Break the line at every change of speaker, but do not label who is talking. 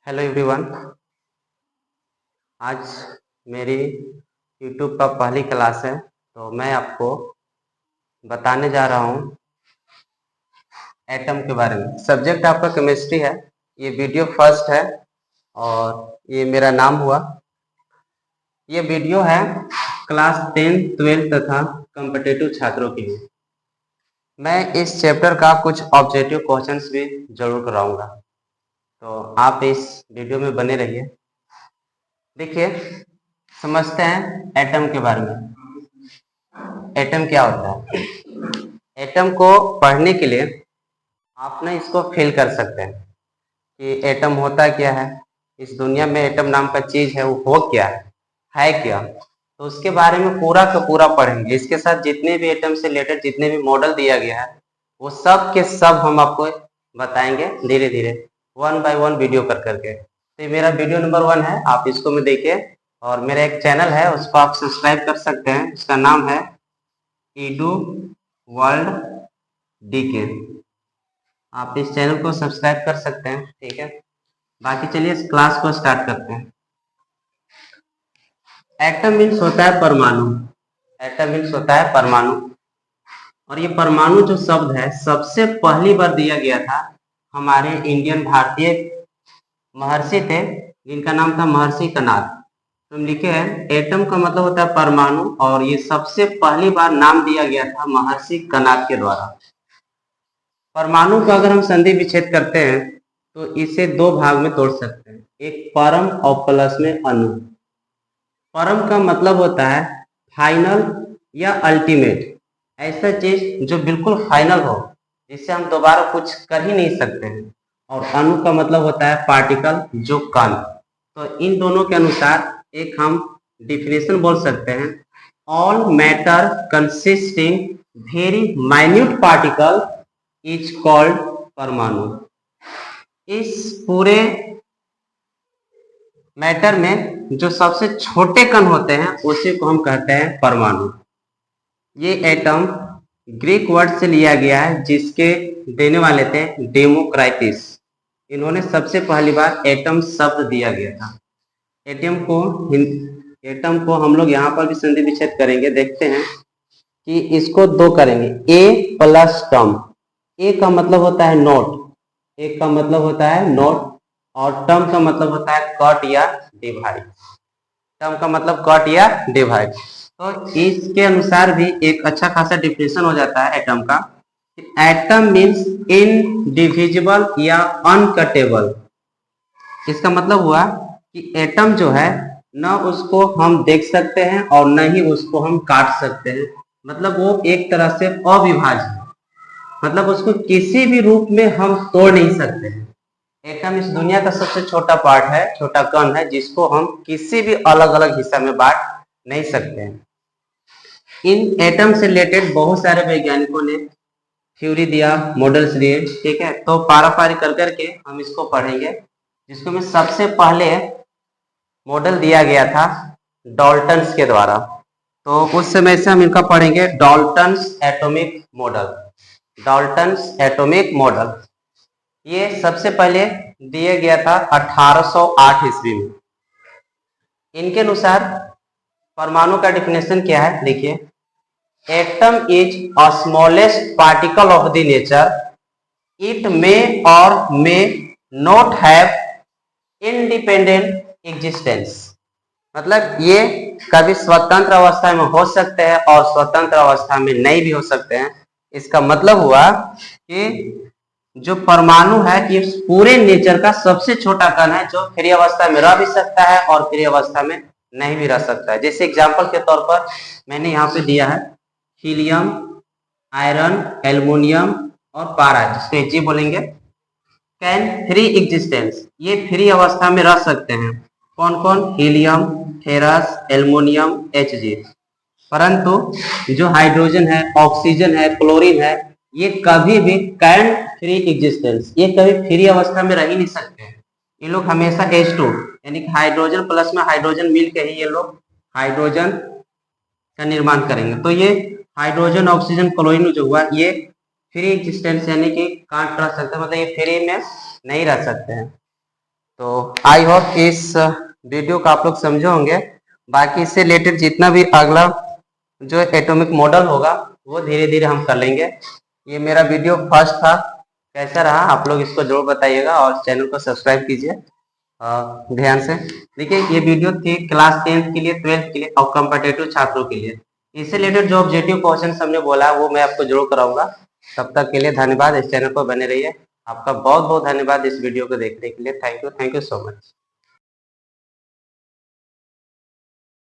Hello everyone. आज मेरी YouTube का पहली क्लास है, तो मैं आपको बताने जा रहा हूँ एटम के बारे में। सब्जेक्ट आपका केमिस्ट्री है। ये वीडियो फर्स्ट है और ये मेरा नाम हुआ। ये वीडियो है क्लास 10, 12 तथा कॉम्पिटिटिव छात्रों के लिए। मैं इस चैप्टर का कुछ ऑब्जेक्टिव क्वेश्चंस भी जरूर कराऊंगा, तो आप इस वीडियो में बने रहिए। देखिए, समझते हैं एटम के बारे में। एटम क्या होता है? एटम को पढ़ने के लिए आप ना इसको फील कर सकते हैं कि एटम होता क्या है, इस दुनिया में एटम नाम का चीज है वो हो क्या है क्या। तो उसके बारे में पूरा का पूरा पढ़ेंगे। इसके साथ जितने भी एटम से रिलेटेड जितने भी मॉडल दिया गया है वो सब के सब हम आपको बताएंगे धीरे धीरे, वन बाय वन वीडियो कर करके। तो ये मेरा वीडियो नंबर 1 है, आप इसको में देखिए। और मेरा एक चैनल है, उसको आप सब्सक्राइब कर सकते हैं। उसका नाम है ईडू वर्ल्ड डीके। आप इस चैनल को सब्सक्राइब कर सकते हैं, ठीक है। बाकी चलिए इस क्लास को स्टार्ट करते हैं। एटम मीन्स होता है परमाणु। एटम मीन्स होता है परमाणु। और ये परमाणु जो शब्द है सबसे पहली बार दिया गया था हमारे इंडियन भारतीय महर्षि थे, जिनका नाम था महर्षि कणाद। तो हम लिखे हैं एटम का मतलब होता है परमाणु, और ये सबसे पहली बार नाम दिया गया था महर्षि कणाद के द्वारा। परमाणु को अगर हम संधि विच्छेद करते हैं तो इसे दो भाग में तोड़ सकते हैं, एक परम और प्लस में अणु। परम का मतलब होता है फाइनल या अल्टीमेट, ऐसा चीज जो बिल्कुल फाइनल हो, जिससे हम दोबारा कुछ कर ही नहीं सकते हैं। और अणु का मतलब होता है पार्टिकल, जो कण। तो इन दोनों के अनुसार एक हम डिफिनेशन बोल सकते हैं, all matter consisting very minute particle is called परमाणु। इस पूरे मैटर में जो सबसे छोटे कण होते हैं उसी को हम कहते हैं परमाणु। ये एटम ग्रीक वर्ड से लिया गया है, जिसके देने वाले थे डेमोक्राइटिस। इन्होंने सबसे पहली बार एटम शब्द दिया गया था। एटम को हम लोग यहाँ पर भी संधि विच्छेद करेंगे। देखते हैं कि इसको दो करेंगे, ए प्लस टर्म। ए का मतलब होता है नोट, ए का मतलब होता है नोट, और टर्म का मतलब होता है कट या डिवाइड। टर्म का मतलब कट या डिवाइड। तो इसके अनुसार भी एक अच्छा खासा डिफिनेशन हो जाता है एटम का। एटम मीन्स इनडिविजिबल या अनकटेबल। इसका मतलब हुआ कि एटम जो है न उसको हम देख सकते हैं और न ही उसको हम काट सकते हैं। मतलब वो एक तरह से अविभाज्य है, मतलब उसको किसी भी रूप में हम तोड़ नहीं सकते हैं। एटम इस दुनिया का सबसे छोटा पार्ट है, छोटा कण है, जिसको हम किसी भी अलग अलग हिस्सा में बांट नहीं सकते हैं। इन एटम से रिलेटेड बहुत सारे वैज्ञानिकों ने थ्योरी दिया, मॉडल्स दिए, ठीक है। तो पारापारी कर करके हम इसको पढ़ेंगे, जिसको में सबसे पहले मॉडल दिया गया था डाल्टन्स के द्वारा। तो उस समय से हम इनका पढ़ेंगे, Dalton's atomic model. Dalton's atomic model ये सबसे पहले दिया गया था 1808 ईस्वी में। इनके अनुसार परमाणु का डिफिनेशन क्या है, देखिए। Atom is a smallest particle of the nature, it may और may not have independent existence. मतलब ये कभी स्वतंत्र अवस्था में हो सकते हैं और स्वतंत्र अवस्था में नहीं भी हो सकते हैं। इसका मतलब हुआ कि जो परमाणु है ये पूरे नेचर का सबसे छोटा कण है, जो फ्री अवस्था में रह भी सकता है और फ्री अवस्था में नहीं भी रह सकता है। जैसे एग्जांपल के तौर पर मैंने यहाँ पे दिया है हीलियम, आयरन, एल्युमिनियम और पारा, जिसको जी बोलेंगे। कैन फ्री एग्जिस्टेंस, ये फ्री अवस्था में रह सकते हैं। कौन कौन? Helium, ferrous, aluminium, Hg। परंतु जो हाइड्रोजन है, ऑक्सीजन है, क्लोरीन है, ये कभी भी कैन फ्री एग्जिस्टेंस, ये कभी फ्री अवस्था में रह ही नहीं सकते हैं। ये लोग हमेशा H2 यानी कि हाइड्रोजन प्लस में हाइड्रोजन मिल के ही ये लोग हाइड्रोजन का निर्माण करेंगे। तो ये हाइड्रोजन, ऑक्सीजन, क्लोरीन जो हुआ ये फ्री एग्जिस्टेंस यानी कि कांट रह सकते हैं, मतलब ये फ्री में नहीं रह सकते हैं। तो आई होप इस वीडियो को आप लोग समझे होंगे। बाकी इससे रिलेटेड जितना भी अगला जो एटॉमिक मॉडल होगा वो धीरे धीरे हम कर लेंगे। ये मेरा वीडियो फर्स्ट था, कैसा रहा आप लोग इसको जरूर बताइएगा और चैनल को सब्सक्राइब कीजिए ध्यान से। देखिए ये वीडियो थी क्लास 10th के लिए, 12th के लिए और कॉम्पिटिटिव छात्रों के लिए। इससे रिलेटेड जो ऑब्जेक्टिव क्वेश्चन हमने बोला वो मैं आपको जरूर कराऊंगा। तब तक के लिए धन्यवाद, इस चैनल पर बने रहिए। आपका बहुत बहुत धन्यवाद इस वीडियो को देखने के लिए। Thank you so much.